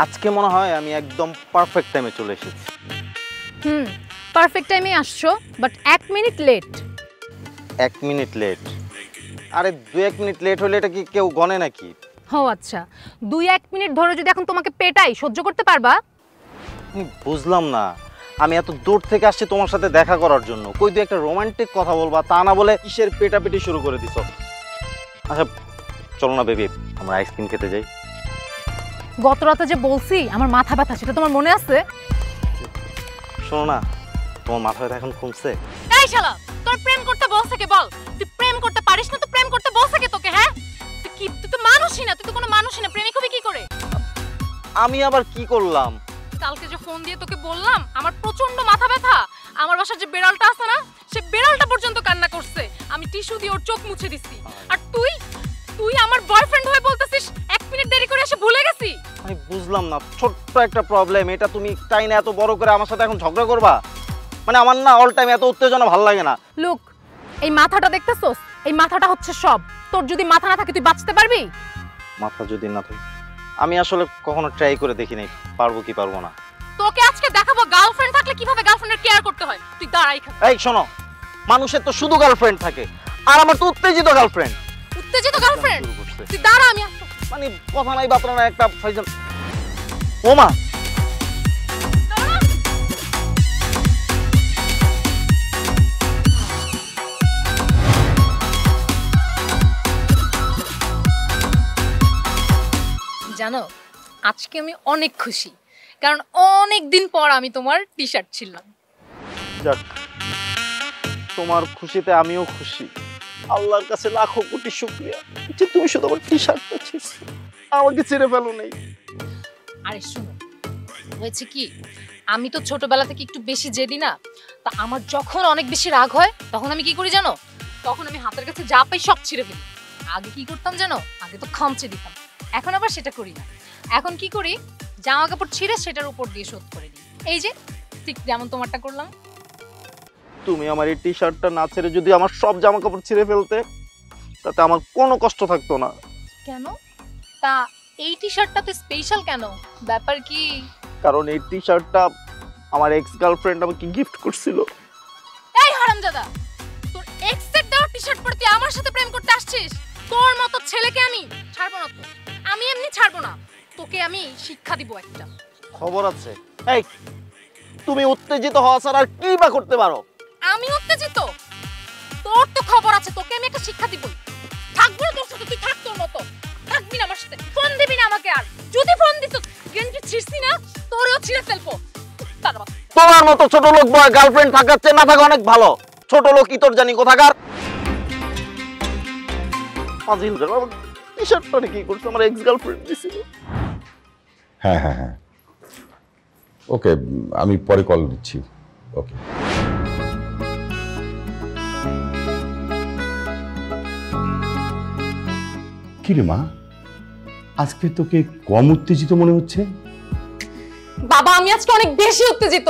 আজকে মনে হয় আমি একদম পারফেক্ট টাইমে চলে এসেছি। পারফেক্ট টাইমে আসছো, but 1 minute late. 1 minute late? আরে 2-1 মিনিট লেট হলে এটা কি কেউ গনে নাকি? ও আচ্ছা, 2-1 মিনিট ধরে যদি এখন তোমাকে পেটাই, সহ্য করতে পারবা? আমি বুঝলাম না, আমি এত দূর থেকে আসছি তোমার সাথে দেখা করার জন্য, কই তুই একটা রোমান্টিক কথা বলবা, তা না বলে কিসের পেটাপেটি শুরু করে দিছো। আচ্ছা চলো না বেবি, আমরা আইসক্রিম খেতে যাই। গত রাতে যে বলছি আমার মাথা ব্যথা, সেটা তোমার মনে আছে? শোনো না, তোমার মাথা ব্যথা এখন কমছে? এই শালা, তোর প্রেম করতে বলছে কে? বল, তুই প্রেম করতে পারিস না তো প্রেম করতে বলছে কে তোকে? হ্যাঁ তুই তো মানুষই না, তুই তো কোনো মানুষই না, প্রেমিক হবি কি করে? আমি আবার কি করলাম? কালকে যে ফোন দিয়ে তোকে বললাম আমার প্রচন্ড মাথা ব্যথা, আমার বাসার যে বেড়ালটা আছে না, সে বেড়ালটা পর্যন্ত কান্না করছে, আমি টিস্যু দিয়ে ওর চোখ মুছে দিছি। আর তুই আমার বয়ফ্রেন্ড হয়ে বলতেছিস 1 মিনিট দেরি করে এসে ভুলে গেছি। আমি বুঝলাম না, ছোট্ট একটা প্রবলেম, এটা তুমি চাই না এত বড় করে আমার সাথে এখন ঝগড়া করবা? মানে আমার না অল টাইম এত উত্তেজনা ভালো লাগে না। লুক, এই মাথাটা দেখতেছস? এই মাথাটা হচ্ছে সব। তোর যদি মাথা না থাকে তুই বাঁচতে পারবি? মাথা যদি না থাকে? আমি আসলে কখনো ট্রাই করে দেখি নাই, পারবো কি পারবো না। তোকে আজকে দেখাবো গার্লফ্রেন্ড থাকলে কিভাবে গার্লফ্রেন্ডের কেয়ার করতে হয়। তুই দাঁড়াই খা। এই শোনো, মানুষের তো শুধু গার্লফ্রেন্ড থাকে, আর আমার তো উত্তেজিত গার্লফ্রেন্ড। উত্তেজিত গার্লফ্রেন্ড? তুই দাঁড়া, আমি মানে কথা নাই বার্তা নাই, একটা ফাইজান। ওমা জানো, আজকে আমি অনেক খুশি, কারণ অনেক দিন পর আমি তোমার টি শার্ট ছিলাম। যাক, তোমার খুশিতে আমিও খুশি। আল্লাহর কাছে লাখো কোটি শুকরিয়া যে তুমি শুধু আমার টি শার্টটা ছিঁড়ছো, আমাকে ছেড়ে ফেলো নাই। আরে শুনো, হয়েছে কি, আমি তো ছোটবেলা থেকে একটু বেশি জেদি না, তা আমার যখন অনেক বেশি রাগ হয় তখন আমি কি করি জানো? তখন আমি হাতের কাছে যা পাই সব ছিঁড়ে ফেলি। আগে কি করতাম জানো? আগে তো খামচে দিতাম, এখন আবার সেটা করি না। এখন কি করি, জামা কাপড় ছিঁড়ে সেটার উপর দিয়ে শোধ করে দিই। এই যে ঠিক যেমন তোমারটা করলাম। তুমি আমার এই টি শার্টটা না ছেড়ে যদি আমার সব জামা কাপড় ছিঁড়ে ফেলতে, তাতে আমার কোনো কষ্ট থাকতো না। কেন? তা এই টি শার্টটাতে স্পেশাল কেন? ব্যাপার কি? কারণ এই টি শার্টটা আমার এক্স গার্লফ্রেন্ড আমাকে গিফট করছিল। এই হারামজাদা, তোর এক্স এর দেওয়া টি শার্ট পরে তুই আমার সাথে প্রেম করতে আসছিস? তোর মতো ছেলেকে আমি ছাড়বো না। তো আমি এমনি ছাড়বো না, তোকে আমি শিক্ষা দিব একটা। খবর আছে? এই তুমি উত্তেজিত হওয়া ছাড়া আর কি বা করতে পারো? আমি উত্তেজিত? তোর তো খবর আছে, তোকে আমি একটা শিক্ষা দিব। থাকবো না তোর সাথে, তুই থাক তোর মতো, থাকবি না আমার সাথে, ফোন দিবি না আমাকে। আর যদি ফোন দিস গেঞ্জি ছিঁড়ছি না, তোরেও ছিঁড়ে ফেলবো। তোমার মতো ছোট লোক বয় গার্লফ্রেন্ড থাকার চেয়ে না থাকা অনেক ভালো। ছোট লোক কি তোর জানি কোথাকার। আজিল টি শার্টটা কি করছে আমার এক্স গার্লফ্রেন্ড দিছিল। হ্যাঁ হ্যাঁ হ্যাঁ, ওকে, আমি পরে কল দিচ্ছি। ওকে। কি রে মা, আজকে তোকে কম উত্তেজিত মনে হচ্ছে? বাবা, আমি আজকে অনেক বেশি উত্তেজিত,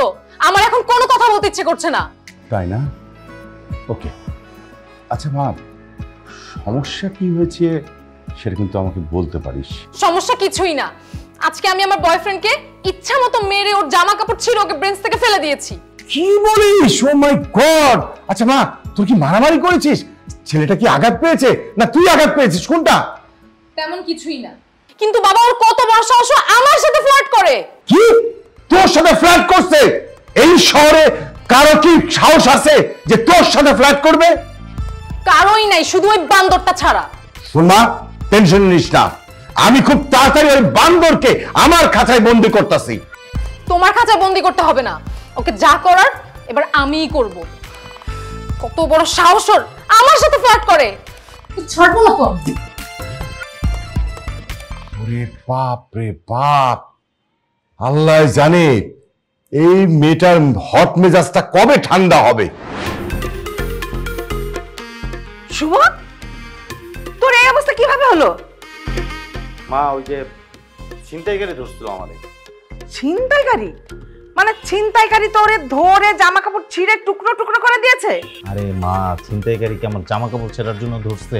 আমার এখন কোনো কথা বলতে ইচ্ছে করছে না। তাই না? ওকে। আচ্ছা মা, সমস্যা কি হয়েছে সেটা কিন্তু আমাকে বলতে পারিস। সমস্যা কিছুই না, আজকে আমি আমার বয়ফ্রেন্ডকে ইচ্ছা মতো মেরে ওর জামা কাপড় ছিঁড়ে ওকে বেঞ্চ থেকে ফেলে দিয়েছি। কি বলিস? ও মাই গড! আচ্ছা মা, তুই কি মারামারি করেছিস? ছেলেটা কি আঘাত পেয়েছে না তুই আঘাত পেয়েছিস, কোনটা? তেমন কিছুই না, কিন্তু বাবা ওর কত বড় সাহস আমার সাথে ফ্লার্ট করে। কি? তোর সাথে ফ্লার্ট করছে? এই শহরে কারো কি সাহস আছে যে তোর সাথে ফ্লার্ট করবে? কারোই নাই, শুধু ওই বান্দরটা ছাড়া। শোন মা, টেনশন নিস না, আমি খুব তাড়াতাড়ি ওই বান্দরকে আমার খাঁচায় বন্দি করতেছি। তোমার খাঁচায় বন্দি করতে হবে না, ওকে যা করার এবার আমিই করব। কত বড় সাহস ওর, আমার সাথে ফ্লার্ট করে। ছাড়বো না তো। ওরে বাপ রে বাপ, আল্লাহ জানে এই মেয়েটার হট মেজাজটা কবে ঠান্ডা হবে। শুভ, তোর এই অবস্থা কিভাবে হলো? মা, ওই যে ছিনতাইকারী ধরছিল আমাদের। ছিনতাইকারী? মানে ছিনতাইকারী তোরে ধরে জামা কাপড় ছিঁড়ে টুকরো টুকরো করে দিয়েছে? আরে মা, ছিনতাইকারী কি আমার জামা কাপড় ছেঁড়ার জন্য ধরছে?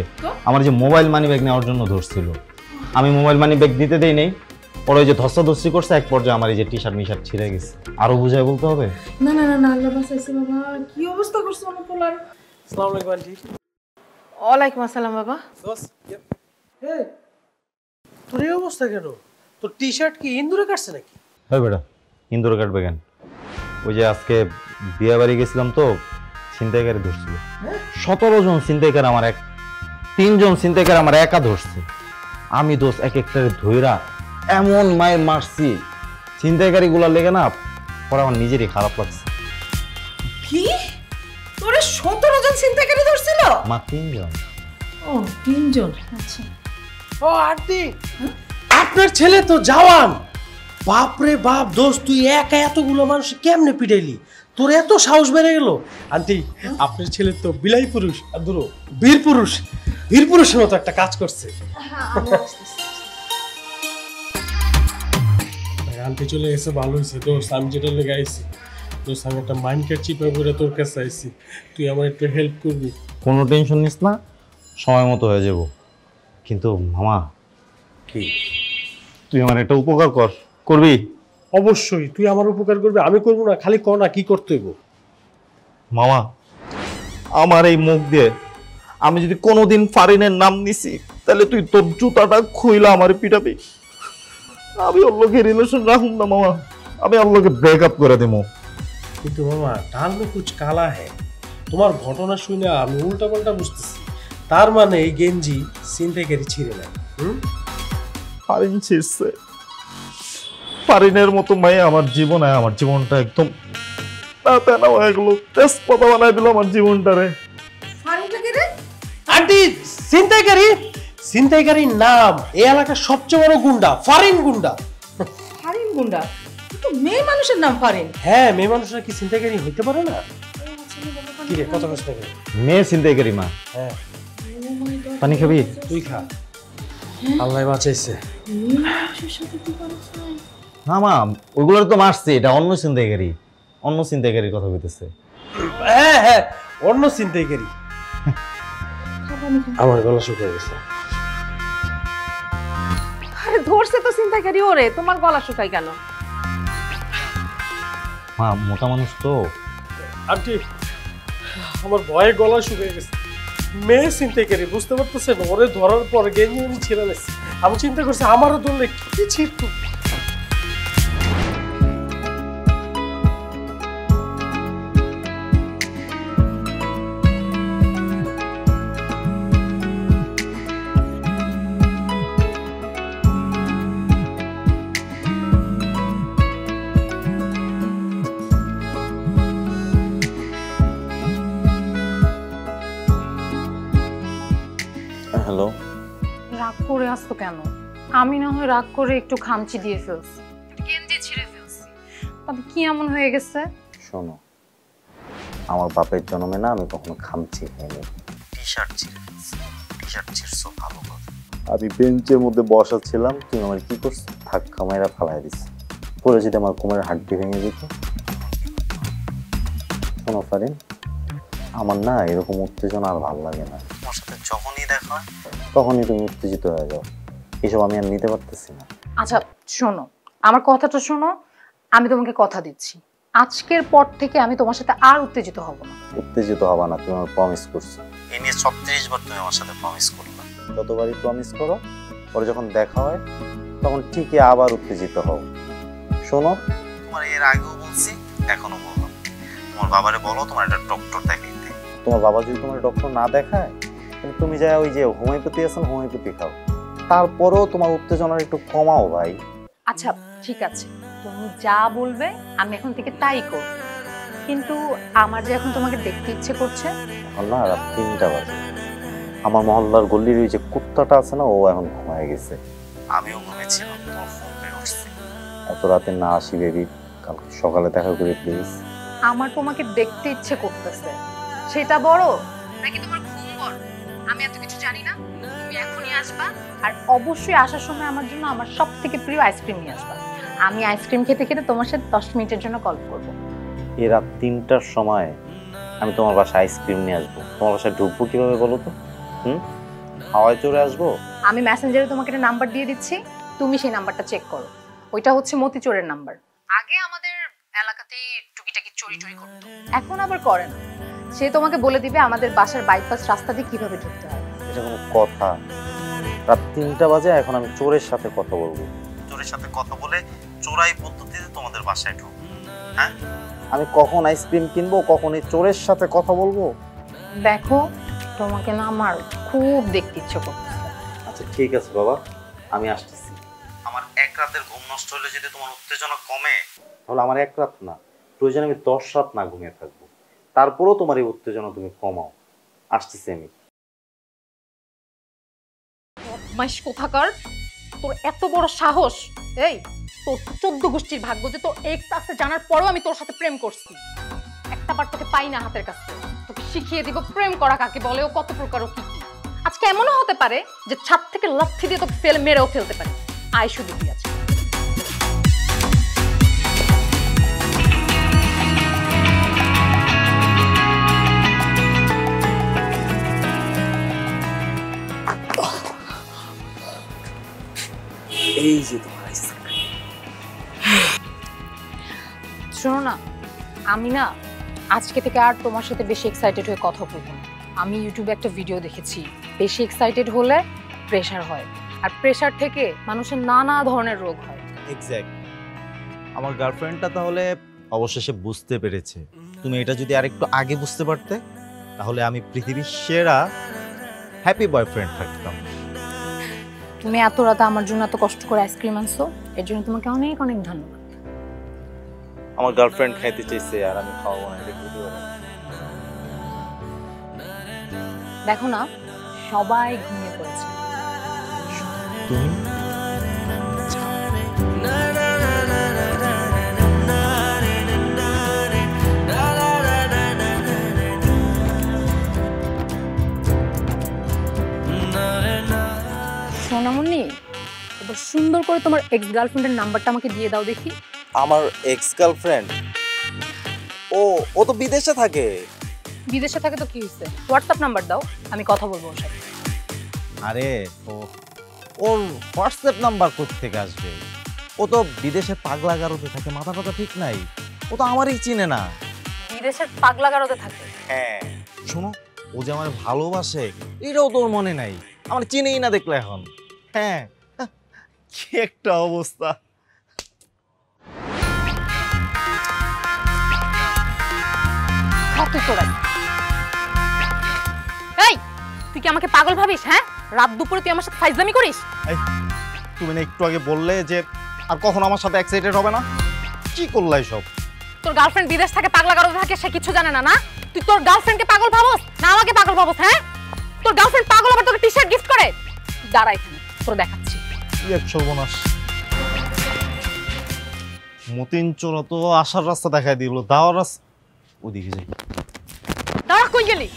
আমার যে মোবাইল মানি ব্যাগ নেওয়ার জন্য ধরছিল। আমি মোবাইল মানি ব্যাগ দিতে দেই নাই, ওর ওই যে ধস্তাধস্তি করছে, এক পর্যায়ে আমার এই যে টি শার্ট মিশার্ট ছিঁড়ে গেছে। আরো বুঝায় বলতে হবে? না না না না, আল্লাহ বাঁচাইছে বাবা। কি অবস্থা করছে আমার পোলার? আসসালামু আলাইকুম আন্টি। ওয়ালাইকুম আসসালাম বাবা। বস এই তোর এই অবস্থা কেন? তোর টি শার্ট কি ইন্দুরে কাটছে নাকি? হ্যাঁ বেটা, ইন্দুরে কাটবে কেন? ওই যে আজকে বিয়ে বাড়ি গেছিলাম তো, ছিনতাইকারী ধরছিল। 17 জন ছিনতাইকার আমার 3 জন ছিনতাইকার আমার একা ধরছে। আমি দোষ এক একটারে ধইরা এমন মায়ের মারছি, ছিনতাইকারী গুলা লেগে না পরে আমার নিজেরই খারাপ লাগছে। কি তোরে 17 জন ছিনতাইকারী ধরছিল? মা 3 জন। ও 3 জন, আচ্ছা। ও আন্টি, আপনার ছেলে তো জওয়ান। বাপ রে বাপ, দোস্ত তুই একা এতগুলো মানুষ কেমনে পিটাইলি? তোর এত সাহস বেড়ে গেল? আন্টি, আপনার ছেলে তো বিলাই পুরুষ, আর ধরো বীর পুরুষ, বীর পুরুষের মতো একটা কাজ করছে। আন্টি চলে গেছে, ভালো হয়েছে দোস্ত। আমি যেটা লেগে আইছি দোস্ত, আমি একটা মাইন্ডকে চিপে করে তোর কাছে আইছি, তুই আমার একটু হেল্প করবি। কোনো টেনশন নিস না, সময় মতো হয়ে যাব। কিন্তু মামা, কি? তুই আমার একটা উপকার করবি? অবশ্যই তুই আমার উপকার করবি, আমি করবো না? খালি ক না কি করতে হইব। মামা, আমার এই মুখ দিয়ে আমি যদি কোনোদিন ফারিনের নাম নিছি, তাহলে তুই তোর জুতাটা খুইলা আমার পিটাবি। আমি ওর লোকে রিলেশন রাখুন না মামা, আমি ওর লোকে ব্রেকআপ করে দেবো। কিন্তু মামা, ডাল মে কুছ কালা হ্যাঁ। তোমার ঘটনা শুনে আমি উল্টা পাল্টা বুঝতেছি। তার মানে এই গেঞ্জি ছিনতাইকারী ছিঁড়ে নেয়। ফারিন ছিঁড়ছে। ফারিনের মতো মেয়ে আমার জীবনে, আমার জীবনটা একদম তেনা হয়ে গেল, তেজপাতা বানাই দিল আমার জীবনটারে। ফারিনটা কে রে? আন্টি, ছিনতাইকারীর নাম এই এলাকার সবচেয়ে বড় গুন্ডা, ফারিন গুন্ডা। ফারিন গুন্ডা? তো মেয়ে মানুষের নাম ফারিন। হ্যাঁ, মেয়ে মানুষরা কি ছিনতাইকারী হইতে পারে না? কি রে, কত কষ্ট লাগে? মেয়ে ছিনতাইকারী মা। হ্যাঁ, পানি খাবি? তুই খা, আল্লাহ বাঁচাইছে। না মা, ওইগুলোর তো মারছে, এটা অন্য ছিনতাইকারী, অন্য ছিনতাইকারীর কথা বলতেছে। হ্যাঁ হ্যাঁ, অন্য ছিনতাইকারী। আমার গলা শুকিয়ে গেছে। আরে ধরছে তো ছিনতাইকারী ওরে, তোমার গলা শুকায় কেন? মা মোটা মানুষ তো। আন্টি, আমার ভয়ে গলা শুকিয়ে গেছে। মেয়ে ছিনতাইকারী, বুঝতে পারতেছেন? ওরে ধরার পর গেঞ্জি উনি ছিঁড়ে গেছে। আমি চিন্তা করছি আমারও ধরলে কি ছিঁড়তো। হ্যালো। রাগ করে আসতো কেন? আমি না হয় রাগ করে একটু খামচি দিয়ে ফেলছি, গেঞ্জি ছিঁড়ে ফেলছি, তবে কি এমন হয়ে গেছে? শোনো, আমার বাপের জন্মে না আমি কখনো খামচি খাইনি। টি শার্ট ছিঁড়ছো ভালো কথা। আমি বেঞ্চের মধ্যে বসা ছিলাম, তুমি আমার কি করছো? ধাক্কা মাইরা ফালাই দিচ্ছি। পরে যদি আমার কোমরের হাড্ডি ভেঙে যেত। শোনো ফারিন, আমার না এরকম উত্তেজনা আর ভালো লাগে না। তোমার সাথে যখনই দেখা হয় তখনই তুমি উত্তেজিত হয়ে যাও। এসব আমি আর নিতে পারতেছি না। আচ্ছা শোনো, আমার কথাটা শোনো, আমি তোমাকে কথা দিচ্ছি, আজকের পর থেকে আমি তোমার সাথে আর উত্তেজিত হব না। উত্তেজিত হবা না, তুমি আমার প্রমিস করছো। এই নিয়ে 36 বার তুমি আমার সাথে প্রমিস করলা। যতবারই প্রমিস করো, পরে যখন দেখা হয় তখন ঠিকই আবার উত্তেজিত হও। শোনো, তোমার এর আগেও বলছি, এখনো বললাম, তোমার বাবারে বলো তোমার একটা ডক্টর দেখাইতে। তোমার বাবা যদি তোমার ডক্টর না দেখায়, তাহলে তুমি যাই ওই যে হোমিওপ্যাথি আছেন, হোমিওপ্যাথি খাও। তারপরেও তোমার উত্তেজনা একটু কমাও ভাই। আচ্ছা ঠিক আছে, তুমি যা বলবে আমি এখন থেকে তাই করব, কিন্তু আমার যে এখন তোমাকে দেখতে ইচ্ছে করছে। এখন না রাত 3টা বাজে। আমার মহল্লার গল্লির ওই যে কুত্তাটা আছে না, ও এখন ঘুমায় গেছে। আমিও ঘুমিয়েছিলাম, তোমার ফোন পেয়ে উঠছি। এত রাতে না আসি বেবি, কালকে সকালে দেখা করি প্লিজ। আমার তোমাকে দেখতে ইচ্ছে করতেছে, সেটা বড় নাকি তোমার ঘুম বড় আমি এত কিছু জানি না। তুমি এখনই আসবা, আর অবশ্যই আসার সময় আমার জন্য আমার সবথেকে প্রিয় আইসক্রিম নিয়ে আসবা। আমি আইসক্রিম খেতে খেতে তোমার সাথে 10 মিনিটের জন্য গল্প করব। এই রাত 3টার সময় আমি তোমার বাসায় আইসক্রিম নিয়ে আসবো? তোমার বাসায় ঢুকবো কিভাবে বলো তো? হাওয়ায় চড়ে আসবো? আমি মেসেঞ্জারে তোমাকে একটা নাম্বার দিয়ে দিচ্ছি, তুমি সেই নাম্বারটা চেক করো, ওইটা হচ্ছে মতিচোরের নাম্বার। আগে আমাদের এলাকাতেই টুকিটাকি চুরি করতো, এখন আবার করে না। সে তোমাকে বলে দিবে আমাদের বাসার বাইপাস রাস্তা দিয়ে কিভাবে ঢুকতে হয়। এটা কোনো কথা? রাত 3টা বাজে, এখন আমি চোরের সাথে কথা বলবো? চোরের সাথে কথা বলে চোরাই পদ্ধতিতে তোমাদের বাসায় ঢুকবো? হ্যাঁ, আমি কখন আইসক্রিম কিনবো, কখন এই চোরের সাথে কথা বলবো? দেখো, তোমাকে না আমার খুব দেখতে ইচ্ছে করতেছে। আচ্ছা ঠিক আছে বাবা, আমি আসতেছি। আমার এক রাতের ঘুম নষ্ট হলে যদি তোমার উত্তেজনা কমে, তাহলে আমার এক রাত না, প্রয়োজনে আমি 10 রাত না ঘুমিয়ে থাকবো, তারপরেও তোমার এই উত্তেজনা তুমি কমাও। আসতেছি আমি। মাইশ কোথাকার, তোর এত বড় সাহস! এই তোর 14 গোষ্ঠীর ভাগ্য যে তোর এক্স আছে জানার পরেও আমি তোর সাথে প্রেম করছি। একটা বার তোকে পাই না হাতের কাছে, তোকে শিখিয়ে দিব প্রেম করা কাকে বলে, ও কত প্রকার ও কি কি। আজকে এমনও হতে পারে যে ছাদ থেকে লাথি দিয়ে তোকে মেরেও ফেলতে পারে। আয় শুধু তুই আছে। এই যে তোমার আইসক্রিম। শোনো না, আমি না আজকে থেকে আর তোমার সাথে বেশি এক্সাইটেড হয়ে কথা বলবো না। আমি ইউটিউবে একটা ভিডিও দেখেছি, বেশি এক্সাইটেড হলে প্রেশার হয়, আর প্রেশার থেকে মানুষের নানা ধরনের রোগ হয়। এক্স্যাক্ট। আমার গার্লফ্রেন্ডটা তাহলে অবশেষে বুঝতে পেরেছে। তুমি এটা যদি আরেকটু আগে বুঝতে পারতে, তাহলে আমি পৃথিবীর সেরা হ্যাপি বয়ফ্রেন্ড থাকতাম। তুমি এত রাতে আমার জন্য এত কষ্ট করে আইসক্রিম আনছো, এর জন্য তোমাকে অনেক অনেক ধন্যবাদ। আমার গার্লফ্রেন্ড খাইতে চাইছে আর আমি খাওয়াবো না, এটা কি হতে পারে? দেখো না, সবাই ঘুমিয়ে পড়েছে। তুমি সোনামণি, এবার সুন্দর করে তোমার এক্স গার্লফ্রেন্ডের নাম্বারটা আমাকে দিয়ে দাও দেখি। আমার এক্স গার্লফ্রেন্ড? ও ও তো বিদেশে থাকে। বিদেশে থাকে তো কি হয়েছে, হোয়াটসঅ্যাপ নাম্বার দাও, আমি কথা বলবো ওর সাথে। আরে ওর হোয়াটসঅ্যাপ নাম্বার কোত্থেকে আসবে? ও তো বিদেশের পাগলা গারোতে থাকে, মাথা কথা ঠিক নাই। ও তো আমারই চিনে না। বিদেশের পাগলা গারদে থাকে? হ্যাঁ, শোনো, ও যে আমার ভালোবাসে এটাও তোর মনে নাই, আমার চিনেই না দেখলে এখন। হ্যাঁ, কি একটা অবস্থা। তুই তোরাই। এই, তুই কি আমাকে পাগল ভাবিস? হ্যাঁ, রাত দুপুরে তুই আমার সাথে ফাইজলামি করিস? এই, তুমি না একটু আগে বললে যে আর কখনো আমার সাথে এক্সাইটেড হবে না? কি করলাই সব? তোর গার্লফ্রেন্ড বিদেশ থাকে, পাগলা গারদে থাকে, সে কিছু জানে না? না, তুই তোর গার্লফ্রেন্ডকে পাগল ভাবস না আমাকে পাগল ভাবস? হ্যাঁ, তোর গার্লফ্রেন্ড পাগল আবার তোকে টি-শার্ট গিফট করে? দাঁড়া এখানে, তোর দেখাচ্ছি। কি এক সর্বনাশ! মতিন চোরা তো আসার রাস্তা দেখাই দিল, যাওয়ার রাস্তা ওদিকে যাই। দাঁড়া, কই গেলি?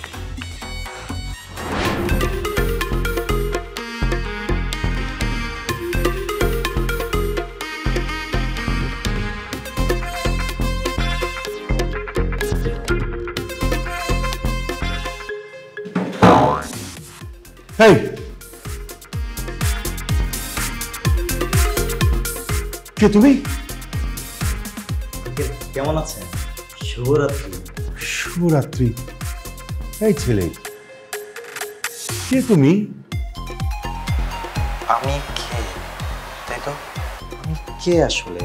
হেই, কে তুমি? কেমন আছেন? শুভরাত্রি। শুভরাত্রি। এই ছেলে, কে তুমি? আমি কে? তাই তো, আমি কে আসলে?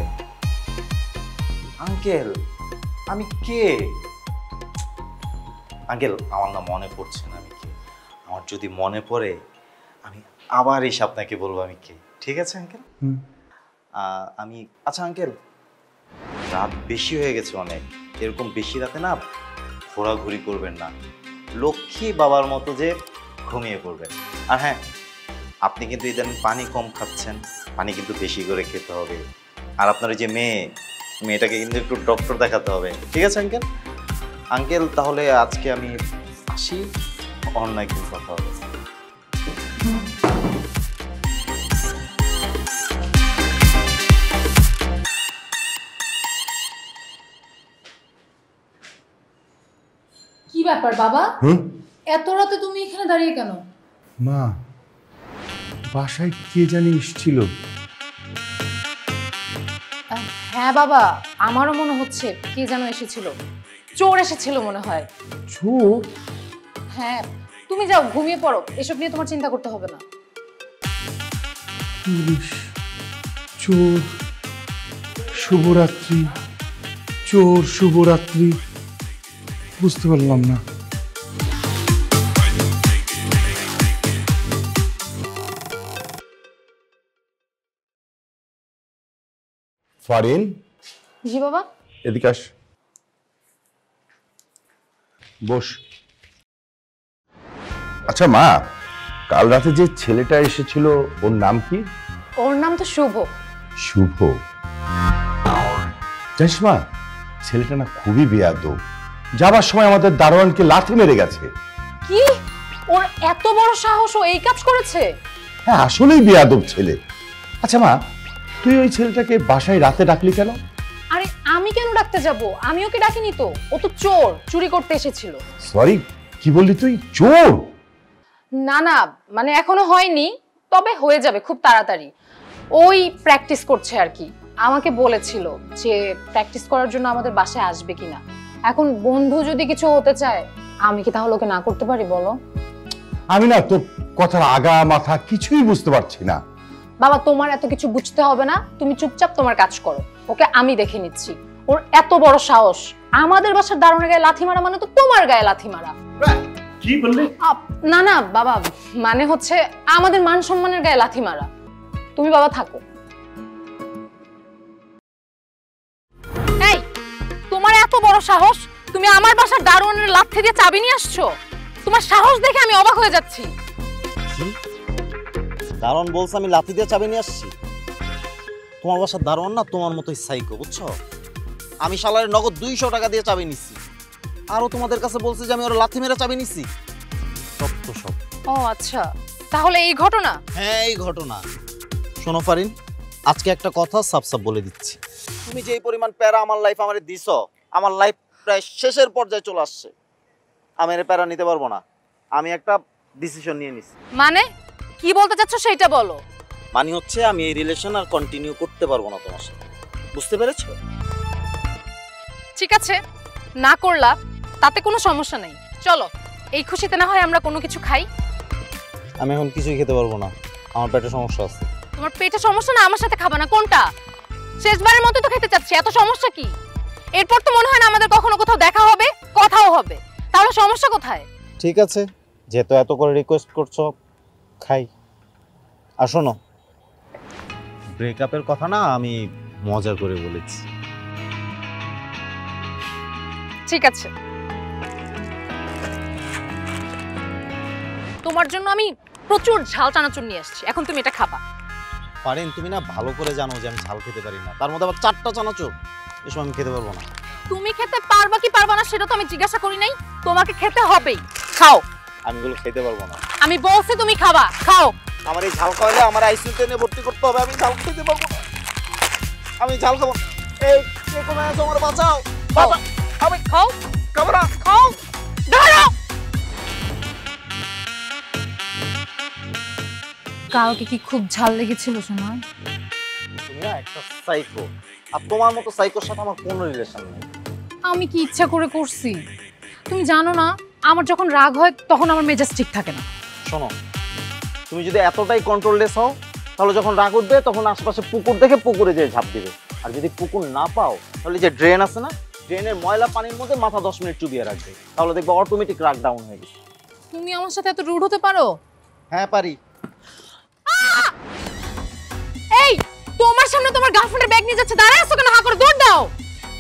আঙ্কেল, আমি কে? আঙ্কেল, আমার না মনে পড়ছে না আমি কে। আমার যদি মনে পড়ে আমি আবার এসে আপনাকে বলবো আমি কে। ঠিক আছে আঙ্কেল? আমি, আচ্ছা আঙ্কেল, রাত বেশি হয়ে গেছে অনেক, এরকম বেশি রাতে না ঘোরাঘুরি করবেন না, লক্ষ্মী বাবার মতো যে ঘুমিয়ে পড়বেন। আর হ্যাঁ, আপনি কিন্তু ইদানিং পানি কম খাচ্ছেন, পানি কিন্তু বেশি করে খেতে হবে। আর আপনার যে মেয়েটাকে কিন্তু একটু ডক্টর দেখাতে হবে। ঠিক আছে আঙ্কেল? আঙ্কেল, তাহলে আজকে আমি আসি, অন্য একদিন কথা হবে। কি ব্যাপার বাবা, হুম? এত রাতে তুমি এখানে দাঁড়িয়ে কেন? মা, বাসায় কে জানি এসেছিল, হ্যাঁ বাবা, আমারও মনে হচ্ছে কে যেন এসেছিল, চোর এসেছিল মনে হয়। চোর? হ্যাঁ, তুমি যাও ঘুমিয়ে পড়ো, এসব নিয়ে তোমার চিন্তা করতে হবে না। পুলিশ, চোর, শুভরাত্রি, চোর, শুভরাত্রি, বুঝতে পারলাম না। ফারিন, জি বাবা। এদিকে আস, বস। আচ্ছা মা, কাল রাতে যে ছেলেটা এসেছিল ওর নাম কি? ওর নাম তো শুভ। শুভ? জানিস মা, ছেলেটা না খুবই বেয়াদব, যাবার সময় আমাদের দারোয়ানকে লাথি মেরে গেছে। কি? ওর এত বড় সাহস, ও এই কাজ করেছে? হ্যাঁ, আসলেই বেয়াদব ছেলে। আচ্ছা মা, তুই ওই ছেলেটাকে বাসায় রাতে ডাকলি কেন? আরে আমি কেন ডাকতে যাব? আমি ওকে ডাকিনি তো, ও তো চোর, চুরি করতে এসেছিল। সরি, কি বললি তুই? চোর? না না, মানে এখনো হয়নি, তবে হয়ে যাবে খুব তাড়াতাড়ি। ওই প্র্যাকটিস করছে আর কি। আমাকে বলেছিল যে প্র্যাকটিস করার জন্য আমাদের বাসায় আসবে কিনা। এখন বন্ধু যদি কিছু হতে চায়, আমি কি তাহলে ওকে না করতে পারি বলো? আমি না তোর কথার আগা মাথা কিছুই বুঝতে পারছি না। বাবা, তোমার এত কিছু বুঝতে হবে না, তুমি চুপচাপ তোমার কাজ করো। ওকে আমি দেখে নিচ্ছি। ওর এত বড় সাহস, আমাদের বাসার দারোয়ানের গায়ে লাথি মারা মানে তো তোমার গায়ে লাথি মারা। কি বললি? না না বাবা, মানে হচ্ছে আমাদের মান সম্মানের গায়ে লাথি মারা। তুমি বাবা থাকো। এই, তোমার এত বড় সাহস, তুমি আমার বাসার দারোয়ানের লাথি দিয়ে চাবি নিয়ে আসছো? তোমার সাহস দেখে আমি অবাক হয়ে যাচ্ছি। দারোয়ান বলছে আমি লাথি দিয়ে চাবি নিয়ে আসছি? তোমার বাসার দারোয়ান না তোমার মতোই সাইকো, বুঝছো? আমি শালারে নগদ 200 টাকা দিয়ে চাবি নিচ্ছি, আরো তোমাদের কাছে বলছে যে আমি ওর লাথি মেরে চাবি নিচ্ছি। সত্য সব। ও আচ্ছা, তাহলে এই ঘটনা? হ্যাঁ, এই ঘটনা। শোনো ফারিন, আজকে একটা কথা সাফ সাফ বলে দিচ্ছি। তুমি যে এই পরিমাণ প্যারা আমার লাইফ আমারে দিছো, আমার লাইফ প্রায় শেষের পর্যায়ে চলে আসছে। আমি এর প্যারা নিতে পারবো না। আমি একটা ডিসিশন নিয়ে নিছি। মানে কি বলতে চাচ্ছ সেটা বলো। মানে হচ্ছে আমি এই রিলেশন আর কন্টিনিউ করতে পারবো না তোমার সাথে, বুঝতে পেরেছো? ঠিক আছে, না করলা, তাতে কোনো সমস্যা নেই। চলো, এই খুশিতে না হয় আমরা কোনো কিছু খাই। আমি এখন কিছুই খেতে পারবো না, আমার পেটে সমস্যা আছে। তোমার পেটে সমস্যা না আমার সাথে খাবা না? কোনটা? শেষবারের মতো তো খেতে চাচ্ছি, এত সমস্যা কি? এরপর তো মনে হয় না আমাদের কখনো কোথাও দেখা হবে, কথাও হবে, তাহলে সমস্যা কোথায়? ঠিক আছে, যেহেতু এত করে রিকোয়েস্ট করছো, খাই। আর শোনো, ব্রেকআপের কথা না আমি মজা করে বলেছি। ঠিক আছে, তোমার জন্য আমি প্রচুর ঝাল চানাচুর নিয়ে আসছি, এখন তুমি এটা খাবা। পারেন, তুমি না ভালো করে জানো যে আমি ঝাল খেতে পারি না, তার মধ্যে আবার 4টা চানাচুর, এসব আমি খেতে পারবো না। তুমি খেতে পারবা কি পারবা না সেটা তো আমি জিজ্ঞাসা করি নাই, তোমাকে খেতে হবেই। খাও। আমি এগুলো খেতে পারবো না। আমি বলছি তুমি খাবা, খাও। আমার এই ঝাল খাওয়ালে আমার আইসিইউতে নিয়ে ভর্তি করতে হবে, আমি ঝাল খেতে পারবো না। আমি ঝাল খাবো। এই কে কোন আছে, আমার বাঁচাও, বাঁচাও। আমি খাও, খাবো না। খাও, দাঁড়াও। কালকে কি খুব ঝাল লেগেছিল সোনা? তুমি না একটা সাইকো, আর তোমার মতো সাইকোর সাথে আমার কোনো রিলেশন নেই। আমি কি ইচ্ছা করে করছি? তুমি জানো না, আমার যখন রাগ হয় তখন আমার মেজাজ ঠিক থাকে না। শোনো, তুমি যদি এতটাই কন্ট্রোললেস হও, তাহলে যখন রাগ উঠবে তখন আশেপাশে পুকুর দেখে পুকুরে যেয়ে ঝাঁপ দিবে। আর যদি পুকুর না পাও, তাহলে যে ড্রেন আছে না, ড্রেনের ময়লা পানির মধ্যে মাথা 10 মিনিট চুবিয়ে রাখবে, তাহলে দেখবে অটোমেটিক রাগ ডাউন হয়ে গেছে। তুমি আমার সাথে এত রুড হতে পারো? হ্যাঁ পারি। এই, তোমার সামনে তোমার গার্লফ্রেন্ডের ব্যাগ নিয়ে যাচ্ছে, দাঁড়ায় আছো কেন? হা করে দৌড় দাও।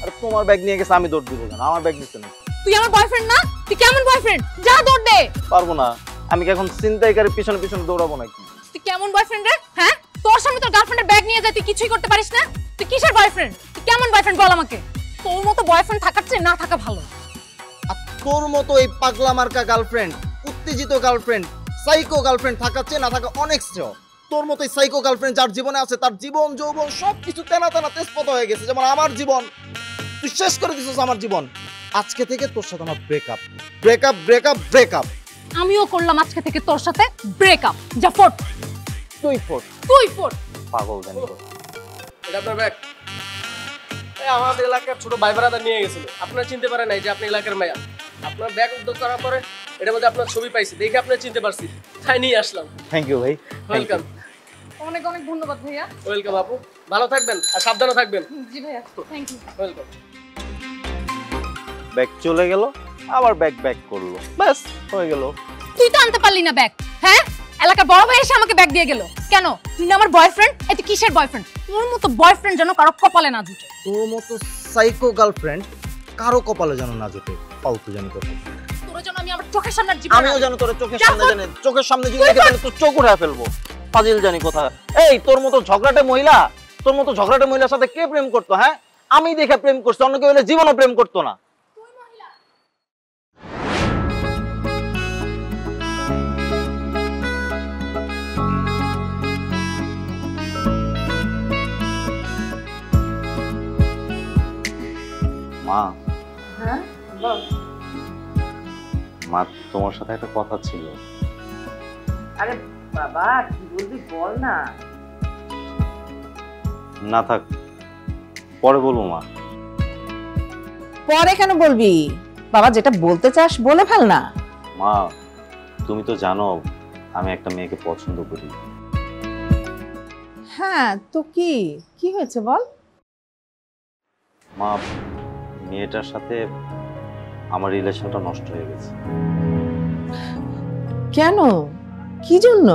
আর তোমার ব্যাগ নিয়ে গেছে, আমি দৌড় দিব কেন? আমার ব্যাগ নিচ্ছে না। তুই আমার বয়ফ্রেন্ড না? তুই কেমন বয়ফ্রেন্ড? যা দৌড় দে। পারবো না। আমি কি এখন ছিনতাইকারীর পিছনে পিছনে দৌড়াবো নাকি? তুই কেমন বয়ফ্রেন্ড রে? হ্যাঁ, তোর সামনে তোর গার্লফ্রেন্ডের ব্যাগ নিয়ে যায়, তুই কিছুই করতে পারিস না? তুই কিসের বয়ফ্রেন্ড? তুই কেমন বয়ফ্রেন্ড বল আমাকে। তোর মতো বয়ফ্রেন্ড থাকার চেয়ে না থাকা ভালো। আর তোর মতো এই পাগলা মার্কা গার্লফ্রেন্ড, উত্তেজিত গার্লফ্রেন্ড, সাইকো গার্লফ্রেন্ড থাকার চেয়ে না থাকা অনেক শ্রেয়। তোর মতো সাইকো গার্লফ্রেন্ড যার জীবনে আছে, তার জীবন যৌবন সবকিছু তেনা তেনা তেজপাতা হয়ে গেছে, যেমন আমার জীবন। তুই শেষ করে দিছিস আমার জীবন। আজকে থেকে তোর সাথে আমার ব্রেকআপ, ব্রেকআপ, ব্রেকআপ, ব্রেকআপ। আমিও করলাম আজকে থেকে তোর সাথে ব্রেকআপ। যা ফোট। তুই ফোট। তুই ফোট। পাগল জানি। এটা আপনার ব্যাগ। আমাদের এলাকার ছোট ভাই ব্রাদার নিয়ে গেছিল, আপনারা চিনতে পারেন নাই যে আপনি এলাকার মায়া। আপনার ব্যাগ উদ্যোগ করার পরে এটার মধ্যে আপনার ছবি পাইছি, দেখে আপনার চিনতে পারছি, তাই নিয়ে আসলাম। থ্যাংক ইউ ভাই। ওয়েলকাম। অনেক অনেক ধন্যবাদ ভাইয়া। ওয়েলকাম আপু, ভালো থাকবেন আর সাবধানে থাকবেন। জি ভাইয়া, থ্যাংক ইউ। ওয়েলকাম। ব্যাগ চলে গেল, আবার ব্যাগ করলো, ব্যাস হয়ে গেল। তুই তো আনতে পারলি না ব্যাগ, হ্যাঁ? এলাকার বড় ভাই এসে আমাকে ব্যাগ দিয়ে গেল কেন? তুই না আমার বয়ফ্রেন্ড? এই তুই কিসের বয়ফ্রেন্ড? তোর মতো বয়ফ্রেন্ড যেন কারো কপালে না জুটে। তোর মতো সাইকো গার্লফ্রেন্ড কারো কপালে যেন না জোটে। ফালতু জানি কথা। তোর জন্য আমি আমার চোখের সামনে জীবন আমিও জানি তোর চোখের সামনে জানি, চোখের সামনে যদি দেখে তাহলে তোর চোখ উঠায় ফেলবো। ফাজিল জানি কথা। এই তোর মতো ঝগড়াটে মহিলার সাথে কে প্রেম করতো? হ্যাঁ, আমি দেখে প্রেম করছি, অন্য কেউ হলে জীবনও প্রেম করতো না। মা, হ্যাঁ বল। মা তোমার সাথে একটা কথা ছিল। আরে বাবা কি বলবি বল না। না থাক, পরে বলবো মা। পরে কেন বলবি বাবা, যেটা বলতে চাস বলে ফেল না। মা তুমি তো জানো আমি একটা মেয়েকে পছন্দ করি। হ্যাঁ তো কি হয়েছে বল। মা মেয়েটার সাথে আমার রিলেশনটা নষ্ট হয়ে গেছে। কেন, কি জন্য?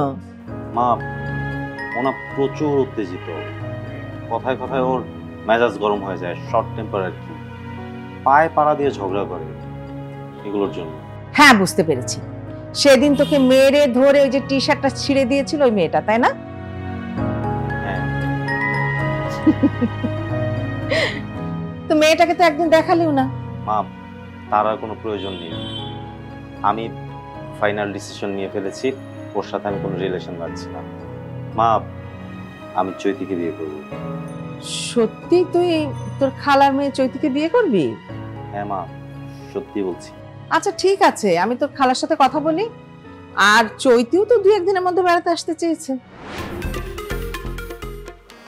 মা ওনা প্রচুর উত্তেজিত, কথায় কথায় ওর মেজাজ গরম হয়ে যায়, শর্ট টেম্পার আর কি, পায়ে পাড়া দিয়ে ঝগড়া করে, এগুলোর জন্য। হ্যাঁ বুঝতে পেরেছি, সেদিন তোকে মেরে ধরে ওই যে টি শার্টটা ছিঁড়ে দিয়েছিল ওই মেয়েটা, তাই না? হ্যাঁ। তো মেয়েটাকে তো একদিন দেখালিও না। মা তার আর কোনো প্রয়োজন নেই, আমি ফাইনাল ডিসিশন নিয়ে ফেলেছি, ওর সাথে আমি কোনো রিলেশন রাখছি না। মা আমি চৈতিকে বিয়ে করব। সত্যি তুই তোর খালার মেয়ে চৈতিকে বিয়ে করবি? হ্যাঁ মা, সত্যি বলছি। আচ্ছা ঠিক আছে, আমি তোর খালার সাথে কথা বলি। আর চৈতিও তো 2-1 দিনের মধ্যে বেড়াতে আসতে চেয়েছে।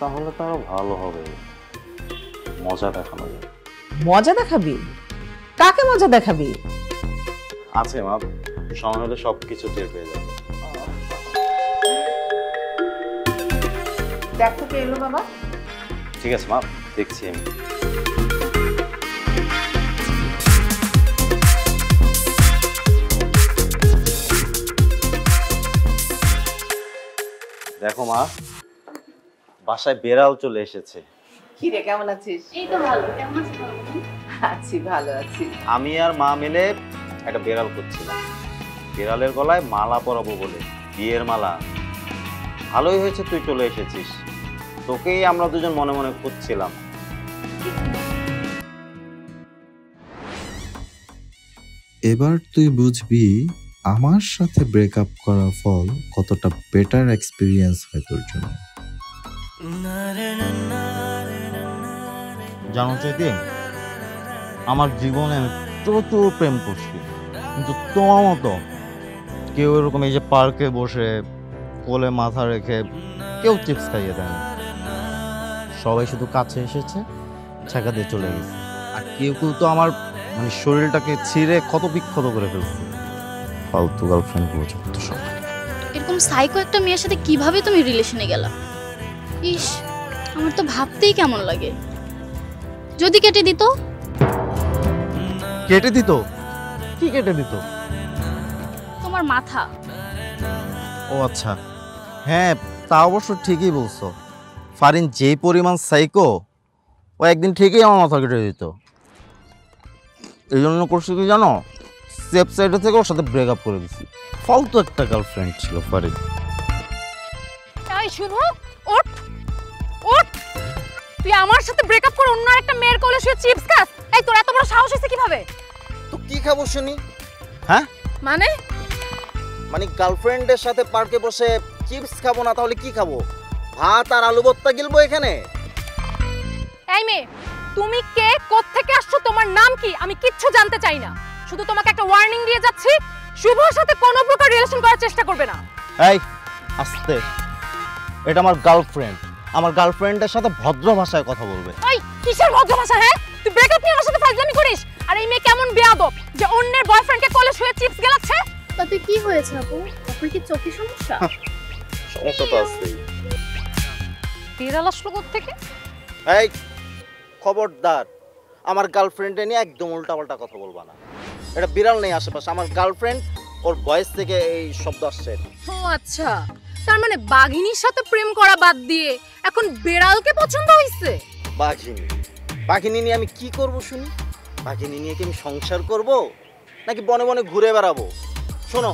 তাহলে তো আরো ভালো হবে, মজা দেখানো যাবে। মজা দেখাবি? কাকে মজা দেখাবি? আছে মা, সময় হলে সবকিছু টের পেয়ে যাবে। দেখো কে এলো বাবা। ঠিক আছে মা, দেখছি আমি। দেখো মা, বাসায় বেড়াল চলে এসেছে। কি রে, কেমন আছিস? এই তো ভালো, কেমন আছিস? আছি, ভালো আছি। আমি আর মা মিলে একটা বেড়াল করছিলাম, বেড়ালের গলায় মালা পরাবো বলে, বিয়ের মালা। ভালোই হয়েছে তুই চলে এসেছিস, তোকেই আমরা দুজন মনে মনে খুঁজছিলাম। এবার তুই বুঝবি আমার সাথে ব্রেকআপ করার ফল কতটা বেটার এক্সপিরিয়েন্স হয় তোর জন্য। জানো চৈতি, আমার জীবনে আমি প্রচুর প্রেম করছি, কিন্তু তোমার মতো কেউ এরকম এই যে পার্কে বসে কোলে মাথা রেখে কেউ চিপস খাইয়ে দেয় না। সবাই শুধু কাছে এসেছে, ছেঁকা দিয়ে চলে গেছে, আর কেউ কেউ তো আমার মানে শরীরটাকে ছিঁড়ে ক্ষত বিক্ষত করে ফেলছে। ফালতু গার্লফ্রেন্ড গুলো যত সব। এরকম সাইকো একটা মেয়ের সাথে কিভাবে তুমি রিলেশনে গেলা? ইস, আমার তো ভাবতেই কেমন লাগে। যদি কেটে দিত? কেটে দিত? কি কেটে দিত? তোমার মাথা। ও আচ্ছা, হ্যাঁ তা অবশ্য ঠিকই বলছো। ফারিন যেই পরিমাণ সাইকো, ও একদিন ঠিকই আমার মাথা কেটে দিত। এই জন্য করছি কি জানো, সেফ সাইডে থেকে ওর সাথে ব্রেকআপ করে দিছি। ফালতু একটা গার্লফ্রেন্ড ছিল ফারিন। এই শুভ, ওঠ ওঠ, তুই আমার সাথে ব্রেকআপ করে অন্য একটা মেয়ের কোলে শুয়ে চিপস খাস? এই তোর এত বড় সাহস হয়েছে কিভাবে? তো কি খাবো শুনি? হ্যাঁ মানে মানে গার্লফ্রেন্ডের সাথে পার্কে বসে চিপস খাবো না তাহলে কি খাবো? ভাত আর আলু ভর্তা গিলবো এখানে? এই মেয়ে, তুমি কে, কোত্থেকে আসছো, তোমার নাম কি? আমি কিচ্ছু জানতে চাই না। শুধু তোমাকে একটা ওয়ার্নিং দিয়ে যাচ্ছি, শুভর সাথে কোনো প্রকার রিলেশন করার চেষ্টা করবে না। এই আস্তে, এটা আমার গার্লফ্রেন্ড, আমার গার্লফ্রেন্ডের সাথে ভদ্র ভাষায় কথা বলবে। এই কিসের ভদ্র ভাষা? হ্যাঁ তুই ব্রেকআপ নিয়ে আমার সাথে ফাজলামি করিস? আর এই মেয়ে কেমন বেয়াদব যে অন্যের বয়ফ্রেন্ডকে কোলে শুয়ে চিপস গেলাচ্ছে। তাতে কি হয়েছে আপু? আপনার কি চোখে সমস্যা? সমস্যা তো আছেই। বিড়াল আসলো কোত্থেকে? এই খবরদার, আমার গার্লফ্রেন্ডে নিয়ে একদম উল্টাপাল্টা কথা বলবা না। এটা বিড়াল নেই আশেপাশে, আমার গার্লফ্রেন্ড, ওর ভয়েস থেকে এই শব্দ আসছে। ও আচ্ছা, তার মানে বাঘিনীর সাথে প্রেম করা বাদ দিয়ে এখন বিড়ালকে পছন্দ হইছে? বাঘিনী? বাঘিনী নিয়ে আমি কি করব শুনি? বাঘিনী নিয়ে কি আমি সংসার করব, নাকি বনে বনে ঘুরে বেড়াবো? শোনো,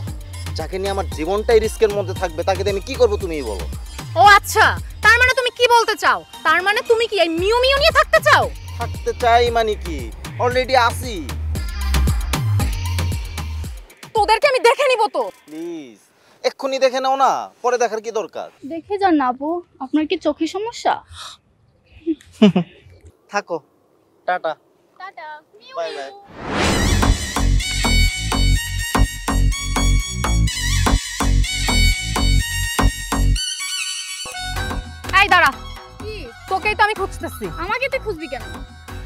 যাকে নিয়ে আমার জীবনটাই রিস্কের মধ্যে থাকবে তাকে দিয়ে আমি কি করব তুমিই বলো। ও আচ্ছা, তার মানে তুমি কি বলতে চাও? তার মানে তুমি কি এই মিউ মিউ নিয়ে থাকতে চাও? থাকতে চাই মানে কি, অলরেডি আছি। তোদেরকে আমি দেখে নিব তো। প্লিজ এক্ষুনি দেখে নাও না, পরে দেখার কি দরকার? দেখে যান না আপু, আপনার কি চোখে সমস্যা? থাকো, টাটা, টাটা। Bye bye. এই দাঁড়া, তোকেই তো আমি খুঁজতেছি। আমাকে তুই খুঁজবি কেন?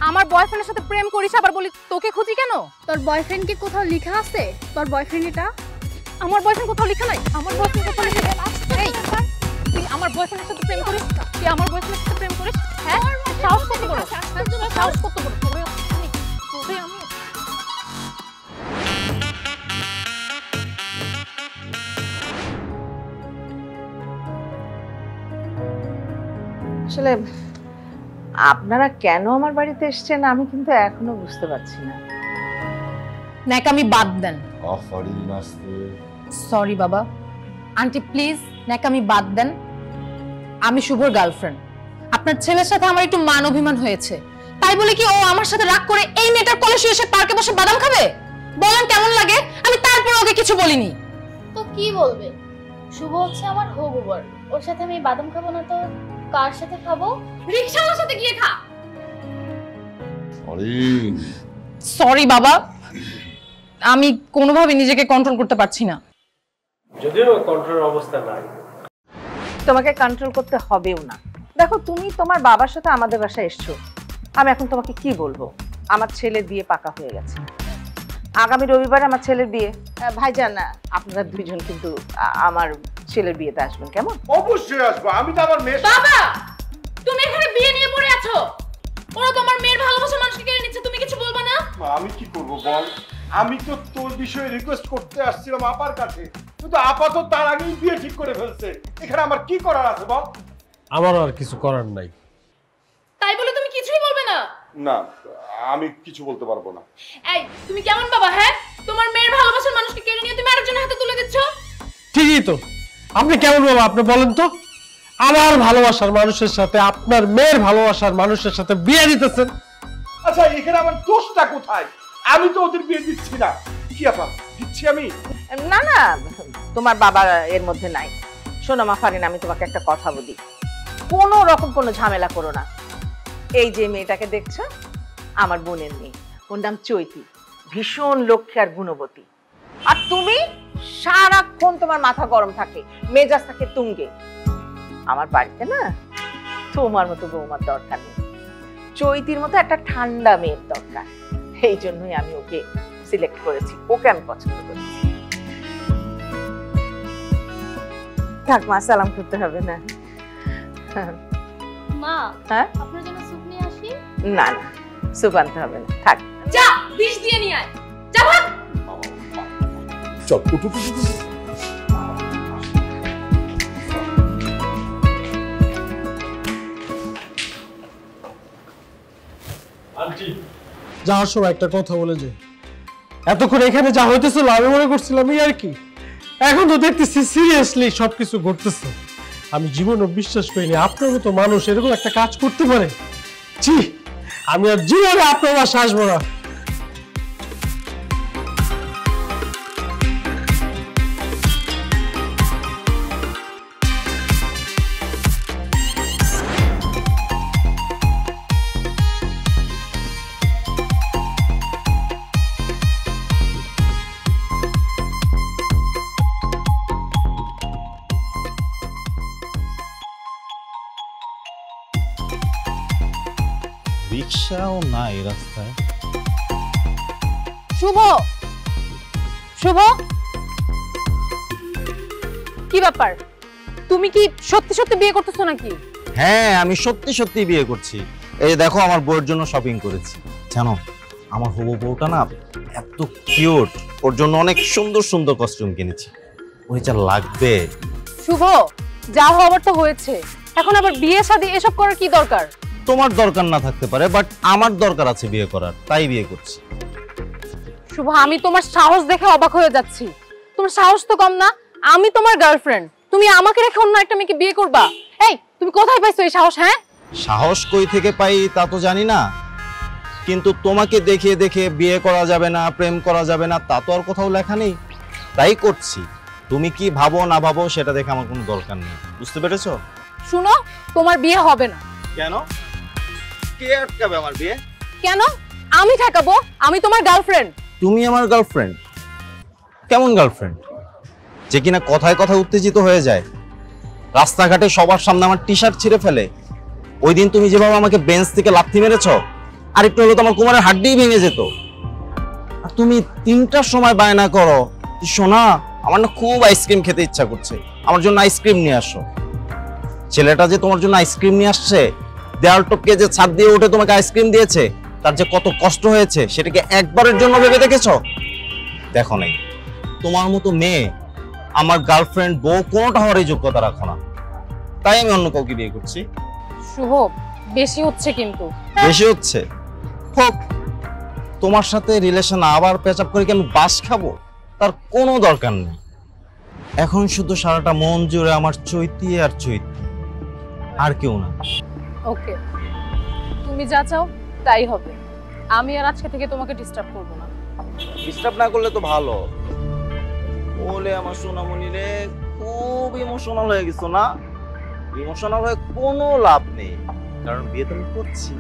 আমার বয়ফ্রেন্ডের সাথে প্রেম করিস আবার বলি তোকে খুঁজি কেন? তোর বয়ফ্রেন্ড কি কোথাও লেখা আছে? তোর বয়ফ্রেন্ড এটা? আমার বয়ফ্রেন্ড কোথাও লেখা নাই। আমার বয়ফ্রেন্ড কোথাও লেখা নাই। এই তুই আমার বয়ফ্রেন্ডের সাথে প্রেম করিস? তুই আমার বয়ফ্রেন্ডের সাথে প্রেম করিস? হ্যাঁ, সাহস কত বড়? সাহস কত বড়? তোরে আমি আসলে আপনারা কেন আমার বাড়িতে এসেছেন আমি কিন্তু এখনো বুঝতে পারছি না। ন্যাকামি বাদ দেন। আফারিন আসতে। সরি বাবা। আন্টি প্লিজ ন্যাকামি বাদ দেন। আমি শুভর গার্লফ্রেন্ড। আপনার ছেলের সাথে আমার একটু মান অভিমান হয়েছে, তাই বলে কি ও আমার সাথে রাগ করে এই মেয়েটার কোলে শুয়ে এসে পার্কে বসে বাদাম খাবে? বলেন কেমন লাগে? আমি তারপর ওকে কিছু বলিনি। তো কি বলবে? শুভ হচ্ছে আমার হবু বর, ওর সাথে আমি বাদাম খাবো না তো কার সাথে খাবো? রিকশাওয়ালার সাথে গিয়ে খা। আফারিন, সরি বাবা, আমি কোনোভাবে নিজেকে কন্ট্রোল করতে পারছি না। যদিও কন্ট্রোল অবস্থা নাই। তোমাকে কন্ট্রোল করতে হবেও না। দেখো তুমি তোমার বাবার সাথে আমাদের বাসায় এসছো, আমি এখন তোমাকে কি বলবো? আমার ছেলে বিয়ে পাকা হয়ে গেছে, আগামী রবিবার আমার ছেলের বিয়ে। ভাইজান আপনারা দুইজন কিন্তু আমার ছেলের বিয়েতে আসবেন, কেমন? অবশ্যই আসবো, আমি তো আমার মেয়ে। বাবা, তুমি এখানে বিয়ে নিয়ে পড়ে আছো, ওরা তোমার মেয়ের ভালোবাসার মানুষকে কেড়ে নিচ্ছে, তুমি কিছু বলবা না? আমি কি করব বল? আমি তো তোর বিষয়ে রিকোয়েস্ট করতে আসছিলাম আপার কাছে, কিন্তু আপা তো তার আগেই বিয়ে ঠিক করে ফেলছে। এখানে আমার কি করার আছে বল? আমারও আর কিছু করার নাই। তাই বলে তুমি কিছুই বলবে না? না, আমি কিছু বলতে পারবো না। এই তুমি কেমন বাবা? হ্যাঁ, তোমার মেয়ের ভালোবাসার মানুষকে কেড়ে নিয়ে তুমি আরেকজনের হাতে তুলে দিচ্ছ। ঠিকই তো। আপনি কেমন বাবা, আপনি বলেন তো? আমার ভালোবাসার মানুষের সাথে আপনার মেয়ের ভালোবাসার মানুষের সাথে বিয়ে দিতেছেন। আচ্ছা, এখানে আমার দোষটা কোথায়? আমি তো ওদের বিয়ে দিচ্ছি না। কি আপা, দিচ্ছি আমি? না না, তোমার বাবা এর মধ্যে নাই। শোনো মা ফারিন, আমি তোমাকে একটা কথা বলি, কোনো রকম কোনো ঝামেলা করো না। এই যে মেয়েটাকে দেখছো, আমার বোনের মেয়ে, ওর নাম চৈতি, ভীষণ লক্ষ্মী আর গুণবতী। আর তুমি সারাক্ষণ তোমার মাথা গরম থাকে, মেজাজ থাকে তুঙ্গে। আমার বাড়িতে না তোমার মতো বৌমার দরকার নেই, চৈতির মতো একটা ঠান্ডা মেয়ের দরকার। এই জন্যই আমি ওকে সিলেক্ট করেছি, ওকে আমি পছন্দ করেছি। থাক মা, সালাম করতে হবে না। মা, হ্যাঁ, আপনার জন্য স্যুপ নিয়ে আসি? না না, সুপ আনতে হবে না, থাক। যা, বিষ দিয়ে নিয়ে আয়। যা ভাগ। চল, উঠু উঠু উঠু। আন্টি, যাওয়ার সময় একটা কথা বলে যে, এতক্ষণ এখানে যা হইতেছিল আমি মনে করছিলাম এই আর কি, এখন তো দেখতেছি সিরিয়াসলি সবকিছু ঘটতেছে। আমি জীবনও বিশ্বাস করিনি আপনার মতো মানুষ এরকম একটা কাজ করতে পারে। জি, আমি আর জীবনে আপনার বাসায় আসবো না। রিক্সাও নাই রাস্তায়। শুভ, শুভ, কি ব্যাপার? তুমি কি সত্যি সত্যি বিয়ে করতেছো নাকি? হ্যাঁ, আমি সত্যি সত্যি বিয়ে করছি। এই দেখো, আমার বউয়ের জন্য শপিং করেছি। জানো, আমার হবু বউটা না এত কিউট, ওর জন্য অনেক সুন্দর সুন্দর কস্টিউম কিনেছি। ওই যা লাগবে। শুভ, যা হওয়ার তো হয়েছে, এখন আবার বিয়ে শাদী এসব করার কি দরকার? তোমার দরকার না থাকতে পারে, বাট আমার দরকার আছে বিয়ে করার, তাই বিয়ে করছি। শুভ, আমি তোমার সাহস দেখে অবাক হয়ে যাচ্ছি। তোমার সাহস তো কম না। আমি তোমার গার্লফ্রেন্ড, তুমি আমাকে রেখে অন্য একটা মেয়েকে বিয়ে করবা? এই, তুমি কোথায় পাইছো এই সাহস? হ্যাঁ, সাহস কই থেকে পাই তা তো জানি না, কিন্তু তোমাকে দেখে দেখে বিয়ে করা যাবে না, প্রেম করা যাবে না, তা তো আর কোথাও লেখা নেই, তাই করছি। তুমি কি ভাবো না ভাবো সেটা দেখে আমার কোনো দরকার নেই, বুঝতে পেরেছো? শুনো, তোমার বিয়ে হবে না। কেন? কে আটকাবে আমার বিয়ে? কেন? আমি ঠেকাবো? আমি তোমার গার্লফ্রেন্ড। তুমি আমার গার্লফ্রেন্ড? কেমন গার্লফ্রেন্ড? যে কিনা কথায় কথায় উত্তেজিত হয়ে যায়, রাস্তাঘাটে সবার সামনে আমার টি শার্ট ছিঁড়ে ফেলে। ওই দিন তুমি যেভাবে আমাকে বেঞ্চ থেকে লাথি মেরেছো, আর একটু হলো তোমার কোমরের হাড্ডিই ভেঙে যেত। আর তুমি 3টার সময় বায়না করো, সোনা আমার না খুব আইসক্রিম খেতে ইচ্ছা করছে, আমার জন্য আইসক্রিম নিয়ে আসো। ছেলেটা যে তোমার জন্য আইসক্রিম নিয়ে আসছে, দেওয়াল টপকে যে ছাদ দিয়ে উঠে তোমাকে আইসক্রিম দিয়েছে, তার যে কত কষ্ট হয়েছে সেটাকে একবারের জন্য ভেবে দেখেছো? দেখো নাই। তোমার মতো মেয়ে আমার গার্লফ্রেন্ড, বউ কোনোটা হওয়ারই যোগ্যতা রাখো না, তাই আমি অন্য কাউকে বিয়ে করছি। শুভ, বেশি হচ্ছে কিন্তু। বেশি হচ্ছে হোক, তোমার সাথে রিলেশন আবার প্যাচ আপ করে কি আমি বাস খাবো? তার কোনো দরকার নেই। এখন শুধু সারাটা মন জুড়ে আমার চৈতি আর চৈতি, আর কেউ না। ওকে, তুমি যা চাও তাই হবে। আমি আর আজকে থেকে তোমাকে ডিস্টার্ব করব না। ডিস্টার্ব না করলে তো ভালো। বলে আমার সোনামণি রে, খুব ইমোশনাল হয়ে গেছো না? ইমোশনাল হয়ে কোনো লাভ নেই, কারণ বিয়ে তো আমি করছি।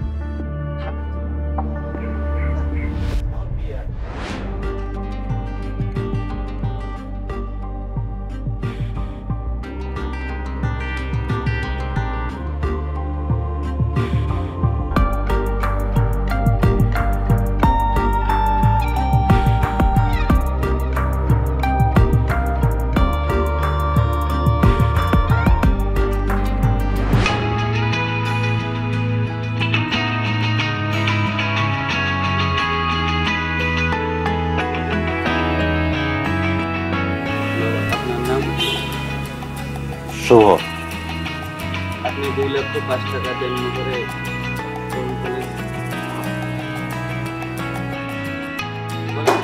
শুভ, আপনি 2,05,000 টাকা দেন করে ফোন করেন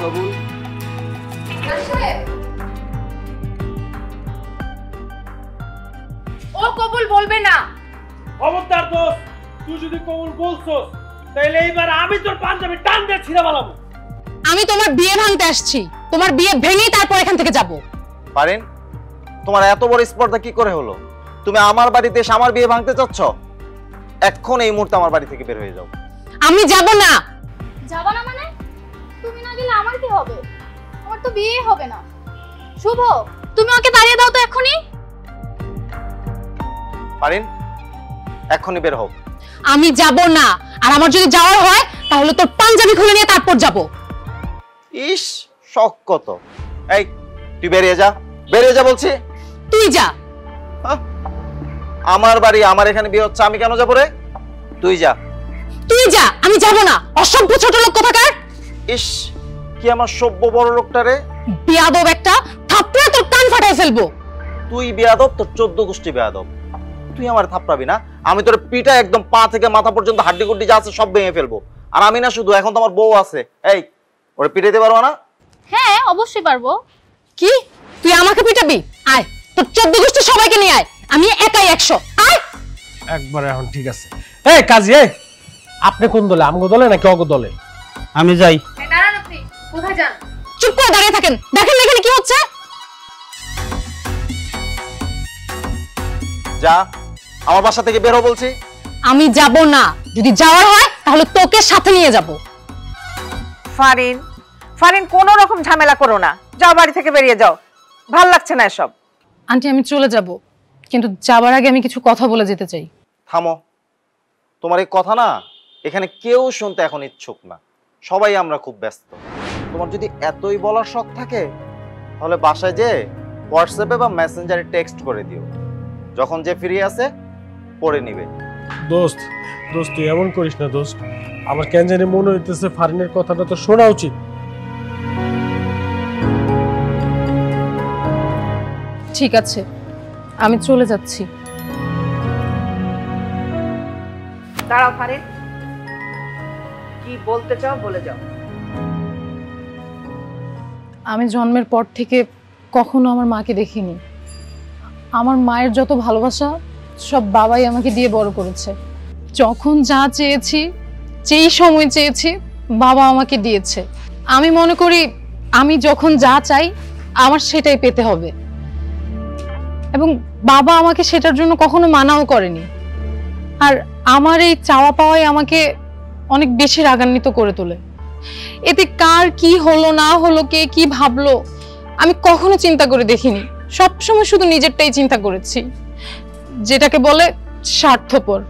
কবুল। ও কবুল বলবে না। খবরদার দোস্ত, তুই যদি কবুল বলছস তাহলে এইবার আমি তোর পাঞ্জাবি টান দিয়ে ছিঁড়ে ফেলাবো। আমি তোমার বিয়ে ভাঙতে আসছি, তোমার বিয়ে ভেঙেই তারপর এখান থেকে যাব। পারেন? তোমার এত বড় স্পর্ধা কি করে হলো? তুমি আমার বাড়িতে এসে আমার বিয়ে ভাঙতে চাচ্ছ? এখন এই মুহূর্তে আমার বাড়ি থেকে বের হয়ে যাও। আমি যাব না। যাবা না মানে? তুমি না গেলে আমার কি হবে? আমার তো বিয়ে হবে না। শুভ, তুমি ওকে তাড়িয়ে দাও তো এখনি। পারেন? এখনই বের হও। আমি যাব না, আর আমার যদি যাওয়ার হয় তাহলে তোর পাঞ্জাবি খুলে নিয়ে তারপর যাব। ইস, শখ কত! এই, তুই বেরিয়ে যা, বেরিয়ে যা বলছি। তুই যা। আমার বাড়ি, আমার এখানে বিয়ে হচ্ছে, আমি কেন যাবো রে? তুই যা। তুই যা, আমি যাব না। অসভ্য ছোট লোক কোথাকার। ইস, কি আমার সভ্য বড় লোকটা রে! বিয়াদব একটা, থাপড়ে তোর কান ফাটায় ফেলবো। তুই বেয়াদব, তোর 14 গোষ্ঠী বেয়াদব। তুই আমার থাপড়াবি না, আমি তোর পিঠা একদম পা থেকে মাথা পর্যন্ত হাড্ডি গুড্ডি যা আছে সব ভেঙে ফেলবো। আর আমি না শুধু, এখন তো আমার বউ আছে। এই, ওরে পিটাইতে পারবো না? হ্যাঁ, অবশ্যই পারবো। কি? তুই আমাকে পিটাবি? আয়, তোর 14 গোষ্ঠী সবাইকে নিয়ে আয়, আমি একাই 100। আয়। একবারে এখন ঠিক আছে। এই কাজী, এই আপনি কোন দলে? আমগো দলে নাকি অগো দলে? আমি যাই। দাঁড়ান, আপনি কোথায় যান? চুপ করে দাঁড়িয়ে থাকেন, দেখেন এখানে কি হচ্ছে। যা, আমার বাসা থেকে বের হও বলছি। আমি যাব না, যদি যাওয়ার হয় তাহলে তোকে সাথে নিয়ে যাব। ফারিন, ফারিন, কোনো রকম ঝামেলা করো না, যাও বাড়ি থেকে বেরিয়ে যাও, ভাল লাগছে না এসব। আন্টি, আমি চলে যাব, কিন্তু যাবার আগে আমি কিছু কথা বলে যেতে চাই। থামো, তোমার এই কথা না এখানে কেউ শুনতে এখন ইচ্ছুক না, সবাই আমরা খুব ব্যস্ত। তোমার যদি এতই বলার শখ থাকে তাহলে বাসায় যে হোয়াটসঅ্যাপে বা মেসেঞ্জারে টেক্সট করে দিও, যখন যে ফ্রি আছে পড়ে নিবে। দোস্ত দোস্ত তুই এমন করিস না দোস্ত, আমার কেন জানি মনে হইতেছে ফারিনের কথাটা তো শোনা উচিত। ঠিক আছে, আমি চলে যাচ্ছি। দাঁড়াও ফারিন, কি বলতে চাও বলে যাও। আমি জন্মের পর থেকে কখনো আমার মাকে দেখিনি। আমার মায়ের যত ভালোবাসা সব বাবাই আমাকে দিয়ে বড় করেছে। যখন যা চেয়েছি, যেই সময় চেয়েছি, বাবা আমাকে দিয়েছে। আমি মনে করি আমি যখন যা চাই আমার সেটাই পেতে হবে, এবং বাবা আমাকে সেটার জন্য কখনো মানাও করেনি। আর আমার এই চাওয়া পাওয়াই আমাকে অনেক বেশি রাগান্বিত করে তোলে। এতে কার কি হলো না হলো, কে কি ভাবলো, আমি কখনো চিন্তা করে দেখিনি। সবসময় শুধু নিজেরটাই চিন্তা করেছি, যেটাকে বলে স্বার্থপর।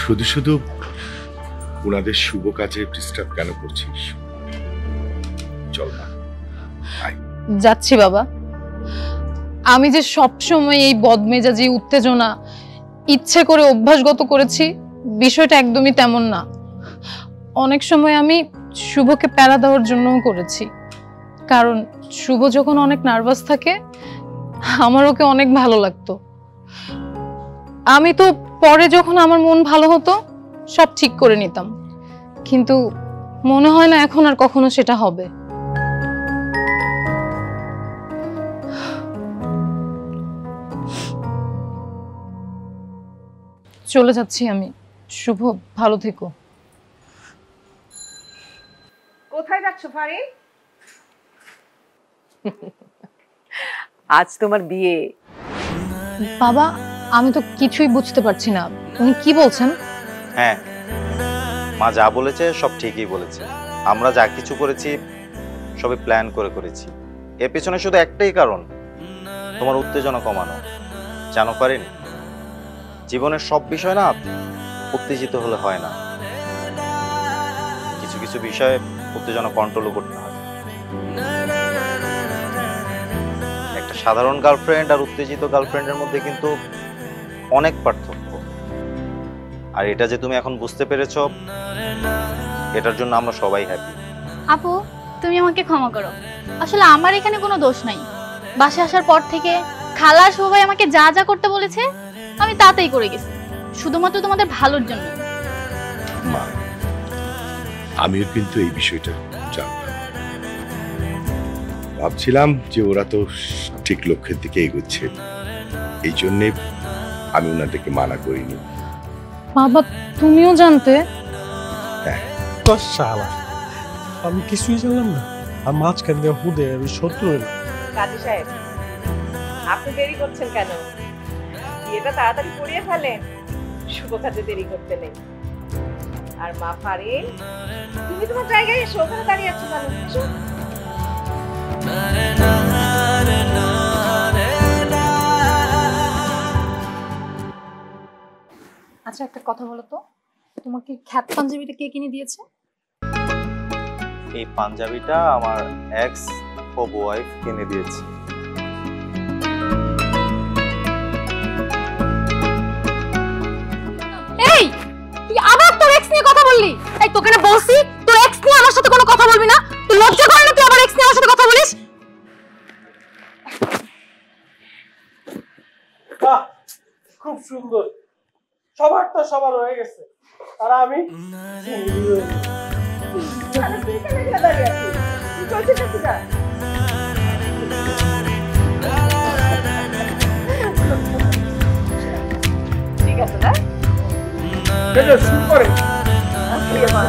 শুধু শুধু ওনাদের শুভ কাজে ডিস্টার্ব কেন করছিস? চল না। যাচ্ছি বাবা। আমি যে সবসময় এই বদমেজাজি উত্তেজনা ইচ্ছে করে অভ্যাসগত করেছি, বিষয়টা একদমই তেমন না। অনেক সময় আমি শুভকে প্যারা দেওয়ার জন্যও করেছি, কারণ শুভ যখন অনেক নার্ভাস থাকে আমার ওকে অনেক ভালো লাগতো। আমি তো পরে যখন আমার মন ভালো হতো সব ঠিক করে নিতাম, কিন্তু মনে হয় না এখন আর কখনো সেটা হবে। চলে যাচ্ছি আমি। শুভ, ভালো থেকো। কোথায় যাচ্ছ ফারিন? আজ তোমার বিয়ে। বাবা, আমি তো কিছুই বুঝতে পারছি না, উনি কি বলছেন? হ্যাঁ, মা যা বলেছে সব ঠিকই বলেছে। আমরা যা কিছু করেছি সবই প্ল্যান করে করেছি। এর পেছনে শুধু একটাই কারণ, তোমার উত্তেজনা কমানো। জানো পারেন, জীবনের সব বিষয় না উত্তেজিত হলে হয় না, কিছু কিছু বিষয়ে উত্তেজনা কন্ট্রোলও করতে হয়। একটা সাধারণ গার্লফ্রেন্ড আর উত্তেজিত গার্লফ্রেন্ডের মধ্যে কিন্তু অনেক পার্থক্য। আর এটা যে তুমি এখন বুঝতে পেরেছো, এটার জন্য আমরা সবাই হ্যাপি। আপু, তুমি আমাকে ক্ষমা করো। আসলে আমার এখানে কোনো দোষ নাই। বাসে আসার পর থেকে খালা আর সবাই আমাকে যা যা করতে বলেছে আমি তাতেই করে গেছি, শুধুমাত্র তোমাদের ভালোর জন্য। মা, আমিও কিন্তু এই বিষয়টা জানতাম। ভাবছিলাম যে ওরা তো ঠিক লক্ষ্যের দিকে এগোচ্ছে, এই জন্যে আমি ওনাদেরকে মানা করিনি। বাবা, তুমিও জানতে? হ্যাঁ। শালা, আমি কিছুই জানলাম না, আর মাঝখান দিয়ে হুদে আমি শত্রু হইলাম। কাজী সাহেব, আপনি দেরি করছেন কেন? বিয়েটা তাড়াতাড়ি করিয়ে ফেলেন, শুভ কাজে দেরি করতে নেই। আর মা ফারিন, তুমি তোমার জায়গায় এসো, ওখানে দাঁড়িয়ে আছো কেন? এসো। আচ্ছা, একটা কথা বলো তো, তোমাকে খ্যাত পাঞ্জাবিটা কে কিনে দিয়েছে? এই পাঞ্জাবিটা আমার এক্স হবু ওয়াইফ কিনে দিয়েছে। এই, তুই আবার তোর এক্স নিয়ে কথা বললি? এই, তোকে না বলছি তোর এক্স নিয়ে আমার সাথে কোনো কথা বলবি না? তুই লজ্জা করে না তুই আবার এক্স নিয়ে আমার সাথে কথা বলিস? বাহ, খুব সুন্দর। সবারটা সবার হয়ে গেছে, আর আমি দাঁড়িয়ে আছি, কি চলছে সেটা? ঠিক আছে না? শুরু করে। আজকে আমার